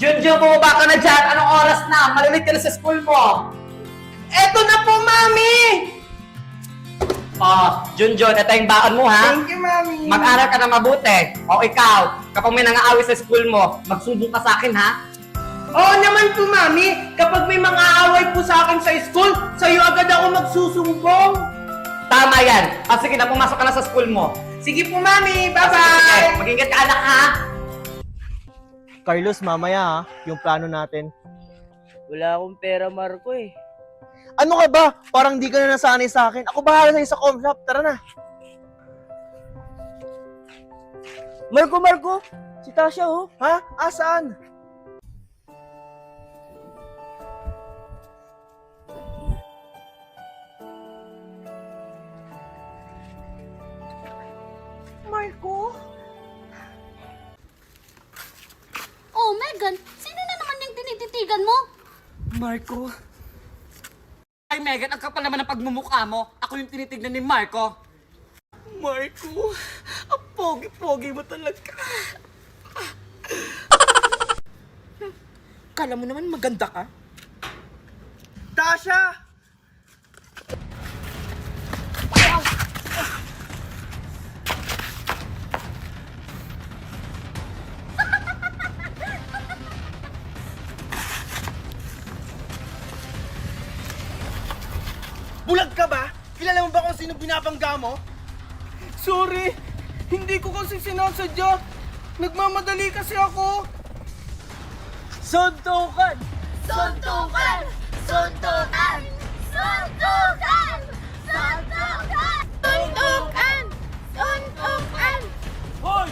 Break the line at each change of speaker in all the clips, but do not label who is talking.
Junjun, bumaba ka na dyan. Anong oras na? Malilit ka na sa school mo.
Eto na po, Mami!
Oh, Junjun, ito yung baon mo, ha?
Thank you, Mami.
Mag-aral ka na mabuti. O ikaw, kapag may nangaaway sa school mo, magsumbong ka sa akin, ha?
Oo naman po, Mami. Kapag may mga away po sa akin sa school, sa'yo agad ako magsusumbong.
Tama yan. O sige na, pumasok ka na sa school mo.
Sige po, Mami.
Sige,
Bye-bye!
mag-ingat ka, anak, ha?
Carlos, mamaya ha, yung plano natin.
Wala akong pera, Marco eh.
Ano ka ba? Parang di ka na nasanay sa akin. Ako bahala sa'yo sa com shop. Tara na.
Marco! Si Tasha oh.
Ha? Asaan?
Marco? Oh, Megan, sino na naman yung tinititigan mo?
Marco? Ay, Megan, ang kapal naman ng pagmumukha mo. Ako yung tinitignan ni Marco.
Marco, ang pogi-pogi mo talaga. Kala mo naman maganda ka? Tasha! Bulag ka ba? Kilala mo ba kung sino binabangga mo? Sorry, hindi ko kasi sinasadya. Nagmamadali kasi ako.
Suntukan!
Suntukan! Suntukan! Suntukan! Suntukan! Suntukan! Suntukan!
Hoy!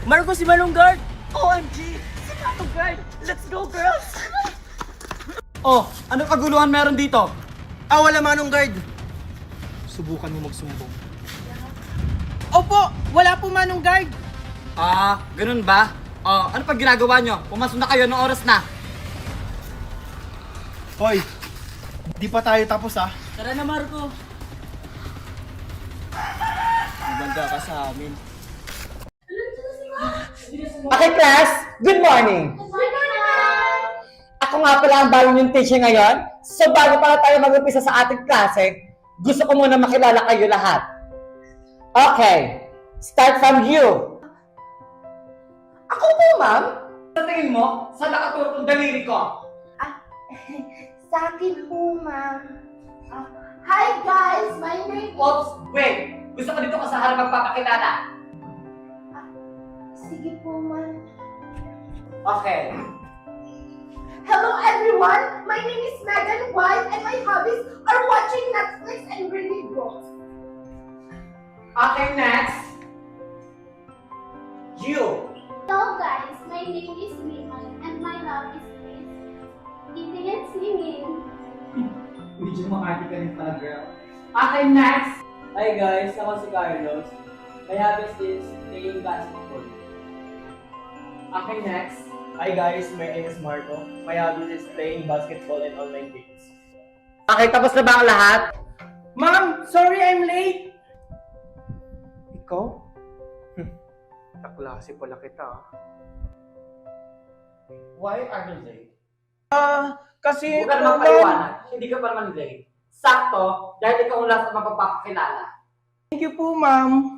Marco, si Malunggard!
OMG! Si Guard! Let's go, girls!
Oh, anong kaguluhan meron dito?
Wala Manong Guard. Subukan mo magsumbong. Opo! Wala po Manong Guard.
Ah, ganun ba? Oh, ano pag ginagawa nyo? Pumasok na kayo, anong oras na?
Hoy, di pa tayo tapos ha.
Tara na, Marco!
Maganda ka sa amin.
Okay, class. Good morning. Ako nga pala ang bagong yung teacher ngayon. So bago pala tayo mag-umpisa sa ating klase, gusto ko muna makilala kayo lahat. Okay, start from you. Ako po, ma'am. Sa tingin mo, saan nakaturo itong daliri ko?
Sa akin po, ma'am. Hi guys, my name is...
Oops, wait. Gusto ko dito ka sa harap magpapakilala.
Sige po, ma'am.
Okay.
Hello everyone, my name is Megan White and my hobbies are watching Netflix and reading books.
Okay, next. You.
Hello guys, my name is Liman and my hobbies is eating and singing.
Medyo makati ka rin pala, girl. Okay, next.
Hi guys, ako si Carlos. My hobbies is playing basketball.
Okay, next.
Hi guys, my name is Marco. My hobby is playing basketball and online games.
Okay, tapos na ba ang lahat?
Ma'am, sorry I'm late.
Ikaw? Kaklase pala kita ha.
Why are you late?
Kasi...
Huwag ka naman paliwanag. Hindi ka pa naman late. Sakto, dahil ikaw ang last na mapapakilala.
Thank you po, ma'am.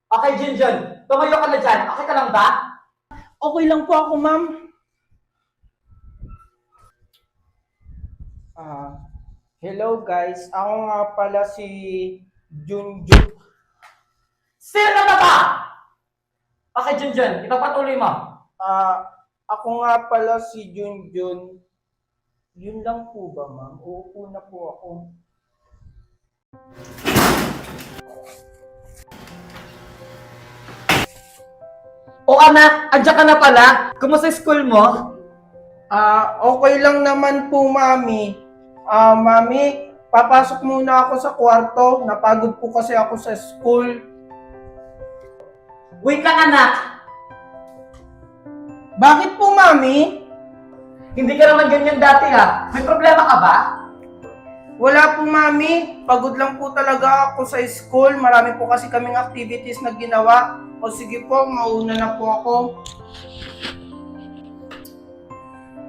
Okay, Junjun. Tumayo ka na dyan. Okay ka lang ba?
Okay lang po ako, ma'am. Hello guys. Ako nga pala si Junjun.
Sino na ba? Okay, Junjun. Ipapatuloy mo.
Ako nga pala si Junjun. Yun lang po ba, ma'am? Uupo na po ako.
O anak, andyan ka na pala. Kumusta yung school mo?
Okay lang naman po, mami. Mami, papasok muna ako sa kwarto. Napagod po kasi ako sa school.
Wait lang, anak.
Bakit po, mami?
Hindi ka naman ganyan dati, ha? May problema ka ba?
Wala po, Mami. Pagod lang po talaga ako sa school. Marami po kasi kaming activities na ginawa. O sige po, mauna na po ako.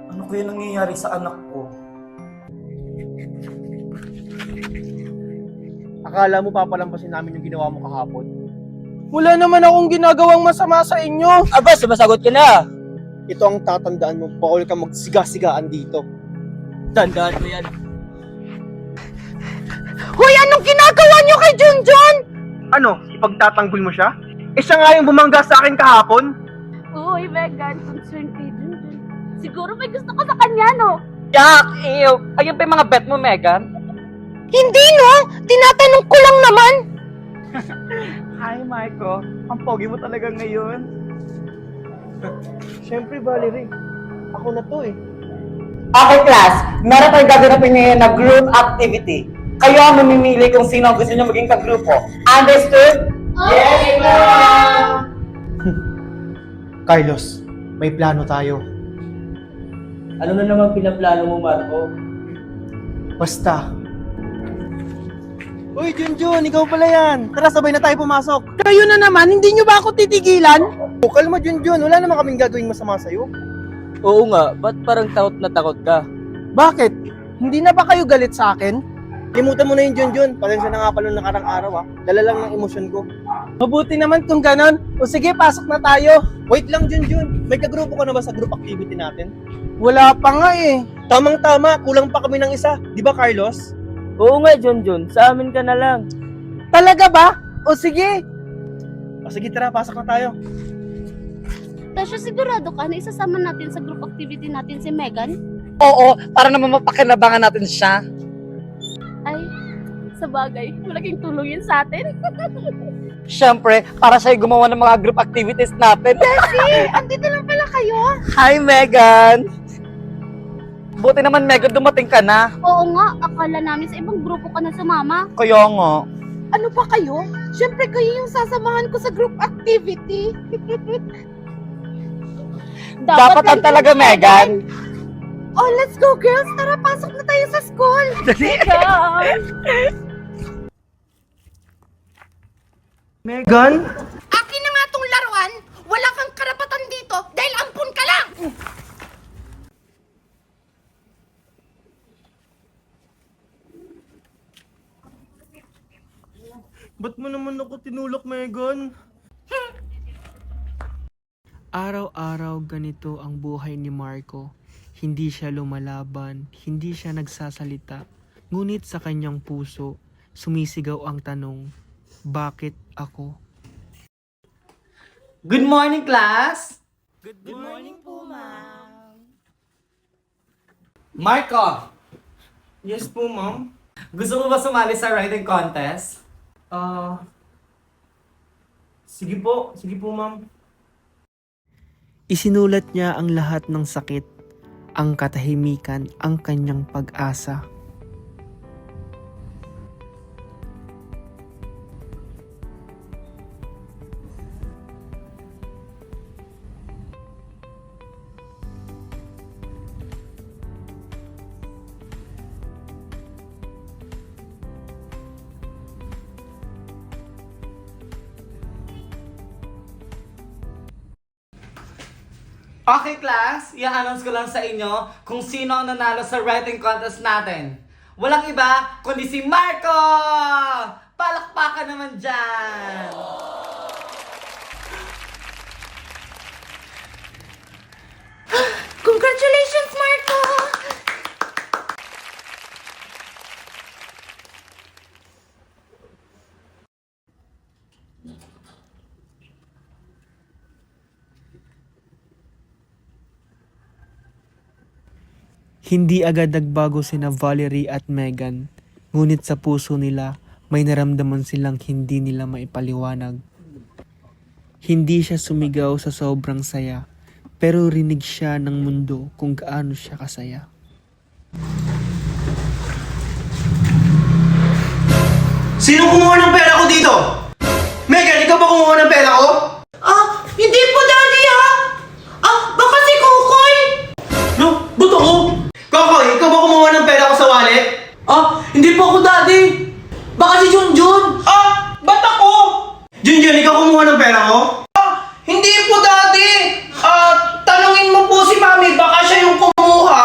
Ano kaya nangyayari sa anak ko?
Akala mo papalampasin namin yung ginawa mo kahapon?
Wala naman akong ginagawang masama sa inyo.
Aba, sumasagot ka na.
Ito ang tatandaan mo, bawal ka magsiga-sigaan dito.
Tandaan mo yan.
Hoy, anong ginagawa niyo kay Junjun?
Ano, ipagtatanggol mo siya? Eh siya nga yung bumangga sa akin kahapon.
Uy, Megan, concerned kay Junjun. Siguro may gusto ko sa kanya, no?
Yak! Ew! Ayun pa yung mga bet mo, Megan?
Hindi, no? Tinatanong ko lang naman.
Hi, Marco. Ang pogi mo talaga ngayon. Siyempre, Valerie. Ako na to eh.
Okay, class. Meron tayong gaganapin ngayon na group activity. Kayo ang mamimili kung sino ang gusto nyo maging kagrupo. Understood?
Yes, ma'am!
Carlos, may plano tayo.
Ano na naman pinaplano mo, Marco?
Basta. Uy, Junjun, ikaw pala yan. Tara, sabay na tayo pumasok.
Kayo na naman, hindi nyo ba ako titigilan?
Oh, kalma, Junjun. Wala naman kaming gagawing masama sa'yo.
Oo nga, ba't parang takot na takot ka?
Bakit? Hindi na ba kayo galit sa akin?
Limutan mo na yung Junjun. Pasensya na nga pala nakarang araw ah. Dala lang ng emosyon ko.
Mabuti naman kung ganon. O sige, pasok na tayo.
Wait lang, Junjun. May kagrupo ka na ba sa group activity natin?
Wala pa nga eh.
Tamang-tama, kulang pa kami ng isa. Di ba, Carlos?
Oo nga, Junjun, sa amin ka na lang.
Talaga ba? O sige.
O sige, tara, pasok na tayo.
Tasha, sigurado ka na isasama natin sa group activity natin si Megan?
Oo, para naman mapakinabangan natin siya.
Ay, sa bagay, malaking tulong yun sa atin.
Siyempre, para siya gumawa ng mga group activities natin.
Andito lang pala kayo.
Hi, Megan! Buti naman, Megan, dumating ka na.
Oo nga, akala namin sa ibang grupo ka na sumama.
Kaya nga.
Ano ba kayo? Siyempre kayo yung sasamahan ko sa group activity.
Dapat lang talaga, Megan.
Oh, let's go girls! Tara, pasok na tayo sa school!
Megan?
Akin na nga tong laruan! Wala kang karapatan dito dahil ampun ka lang!
Ba't mo naman ako tinulak, Megan?
Araw-araw ganito ang buhay ni Marco. Hindi siya lumalaban, hindi siya nagsasalita. Ngunit sa kanyang puso, sumisigaw ang tanong, bakit ako?
Good morning, class!
Good morning po, ma'am.
Marco,
Yes po, ma'am.
gusto mo ba sumali sa writing contest?
Sige po, ma'am.
Isinulat niya ang lahat ng sakit, ang katahimikan, ang kanyang pag-asa.
Okay, class. I-announce ko lang sa inyo kung sino ang nanalo sa writing contest natin. Walang iba, kundi si Marco! Palakpakan naman dyan!
Congratulations, Marco!
Hindi agad nagbago sina Valerie at Megan, ngunit sa puso nila may naramdaman silang hindi nila maipaliwanag. Hindi siya sumigaw sa sobrang saya, pero rinig siya ng mundo kung gaano siya kasaya.
Sino kumuha ng pera ko dito? Megan, ikaw ba kumuha ng pera ko?
Hindi po, Daddy, ha? Baka si Kukoy!
No, ba't ako? Kokoy, ikaw ba kumuha ng pera ko sa wallet?
Hindi po ako, Daddy! Baka si Junjun!
Ba't ako?
Junjun, ikaw kumuha ng pera ko?
Hindi po, Daddy! Tanungin mo po si Mami, baka siya yung kumuha.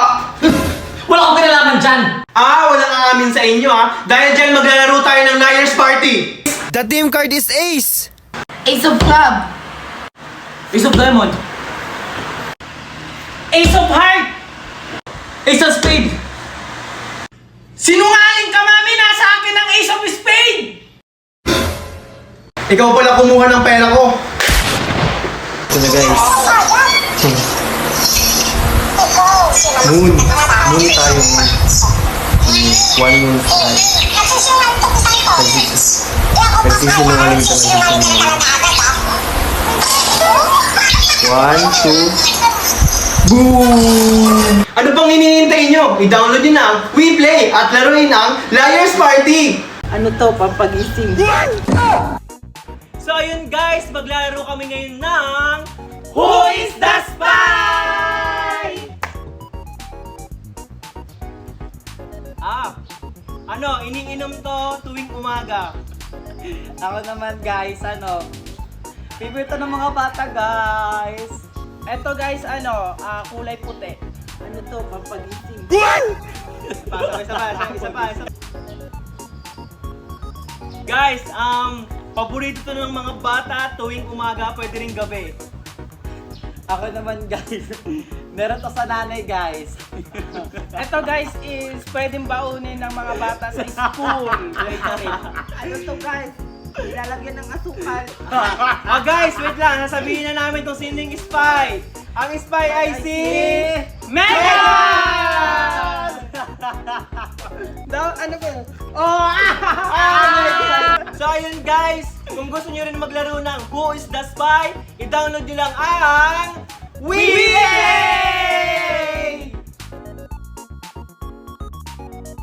Wala akong kinalaman dyan!
Walang aamin sa inyo Dahil dyan maglalaro tayo ng Liar's Party! The team card is Ace!
Ace of Club.
Ace of Diamond!
Ace of Heart!
Ace of Spade!
Sinungaling ka, Mami! Nasa akin ang Ace of Spade!
Ikaw pala kumuha ng pera ko! Ito na guys. Moon tayo. 1 moon tayo. Nagsisinungaling ka ng 1, 2, boom! Ano pang hinihintay nyo? I-download nyo na ang WePlay at laruin ang Liar's Party!
Ano to, pampagising?
So ayun guys, maglalaro kami ngayon ng Who is the Spy? Iniinom to tuwing umaga.
Ako naman guys, favorite to ng mga bata guys. Eto guys, kulay puti. Ano to, pampagising.
Isa pa. Guys, paborito to ng mga bata tuwing umaga, pwede rin gabi.
Ako naman guys, meron to sa nanay guys. Eto guys is pwedeng baunin ng mga bata sa school. Ano to guys? Ilalagyan ng asukal.
Guys, wait lang, sasabihin na namin kung sino yung spy. Ang spy ay si Megan!
Ano ba yun?
So ayun guys, kung gusto nyo rin maglaro ng Who is the Spy, i-download nyo lang ang WePlay!